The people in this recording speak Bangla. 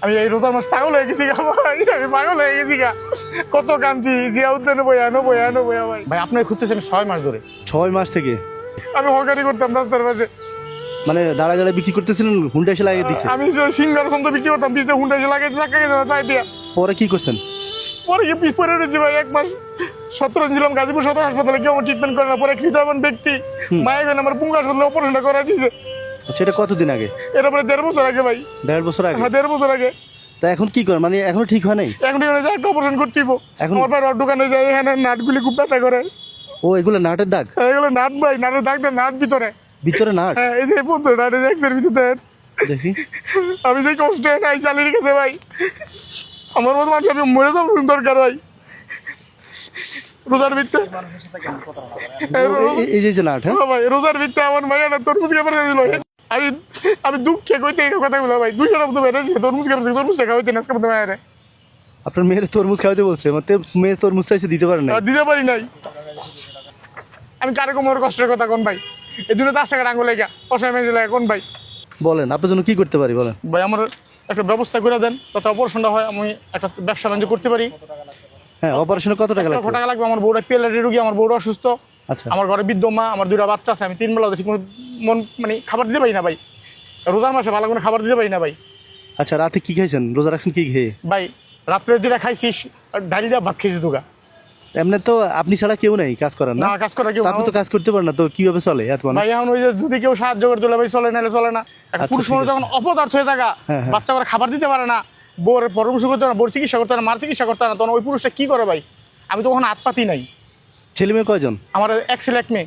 আমি এই রোজার মাস পাগল হয়ে গেছি গা ভাই, আমি পাগল হয়ে গেছি গা। কত কাঁদছি, জিয়া উদ্যানে বইয়া ভাই। ভাই আপনার খুঁজতেছি আমি 6 মাস ধরে। 6 মাস থেকে? আমি হকারি করতাম রাস্তার পাশে। মানে দাঁড়া দাঁড়া বিক্রি করতেছিলেন, হুন্ডা এসে লাগিয়ে দিছে? আমি সিঙ্গার সময় বিক্রি করতাম, পিছতে হুন্ডা এসে লাগাইছে, চাক্কা গেছে আমার পায়ে দিয়া। পরে কি করছেন? পরে গিয়ে পিছ পরে রয়েছি ভাই, 1 মাস 17 দিন ছিলাম গাজীপুর সদর হাসপাতালে, কেউ আমার ট্রিটমেন্ট করে না। পরে কৃতজ্ঞ ব্যক্তি মায়ের গেলে আমার পুঙ্গা হাসপাতালে অপারেশনটা করা দিয়েছে। আচ্ছা, এটা কতদিন আগে? এটা পরে 1.5 বছর আগে ভাই। 1.5 বছর আগে? হ্যাঁ 1.5 বছর আগে। তা এখন কি করেন? মানে এখনো ঠিক হয় নাই? এখন ঠিক হয়ে যায়, একটা অপারেশন করতে হইব। এখন আমার পায়ে রড ঢুকানো যায়, এখানে নাটগুলি খুব ব্যথা করে। ও এগুলো নাটের দাগ? এগুলো নাট ভাই, নাটের দাগটা নাট ভিতরে। ভিতরে নাট? হ্যাঁ এই যে বন্ধু নাট, এই যে এক্সের ভিতরে। দেখি। আমি যে কষ্টে নাই চালিয়ে রেখেছে ভাই, আমার মতো মানুষ আমি মরে যাবো দরকার ভাই। রোজার ভিত্তে এই যে নাট? হ্যাঁ ভাই, রোজার ভিত্তে আমার ভাইয়াটা তরমুজ খেয়ে পাঠিয়ে দিল। আমি দুঃখে কইতে এই কথাগুলো ভাই। 200 টাকা তো বেড়েছে, তরমুজ খেয়ে তরমুজ টাকা হইতে আজকে মতো ভাইয়ারে। আপনার মেয়ের তরমুজ খাওয়াতে বলছে, মানে মেয়ের তরমুজ চাইছে, দিতে পারেন না? দিতে পারি নাই। আমি কারে কোমর কষ্টের কথা কোন ভাই, এই দুটো 10 টাকার আঙুল লেগা অসহায় মেজে লাগে কোন ভাই। বলেন আপনার জন্য কি করতে পারি বলেন? ভাই আমার একটা ব্যবস্থা করে দেন, যাতে অপারেশনটা হয়, আমি একটা ব্যবসা বাণিজ্য করতে পারি। হ্যাঁ, অপারেশনে কত টাকা 1 লক্ষ লাগবে? টাকা লাগবে। আমার বউটা পেলারি রোগী, আমার বউটা অসুস্থ। আচ্ছা, আমার ঘরে বৃদ্ধ মা, আমার 2টা বাচ্চা আছে। আমি 3 বেলা ঠিক মন মানে খাবার দিতে পারি না ভাই। রোজার মাসে ভালো করে খাবার দিতে পারি না ভাই। আচ্ছা, রাতে কি খাইছেন? রোজা রাখছেন কি খেয়ে? ভাই রাত্রে যেটা খাইছি, ডাল দিয়ে ভাত খেয়েছি দুগা। এমনি তো আপনি ছাড়া কেউ নাই কাজ করার, না? না কাজ করা কেউ তা আপনি তো কাজ করতে পারেন না, তো কিভাবে চলে এত মানুষ? ভাই এখন ওই যে যদি কেউ সাহায্য করে দিলে ভাই চলে, নাহলে চলে না। একটা আচ্ছা, পুরুষ ঠিক মানুষ আছে। যখন অপদার্থ হয়ে থাকা, হ্যাঁ, হ্যাঁ। বাচ্চা করে খাবার দিতে পারে না, বোর পরামর্শ করতে পারে না, বোর চিকিৎসা করতে পারে না, মার চিকিৎসা করতে পারে না, তখন ওই পুরুষটা কি করে ভাই? আমি তো ওখানে হাত পাতি নাই। ছেলে মেয়ে কয়জন? আমার 1 ছেলে 1 মেয়ে।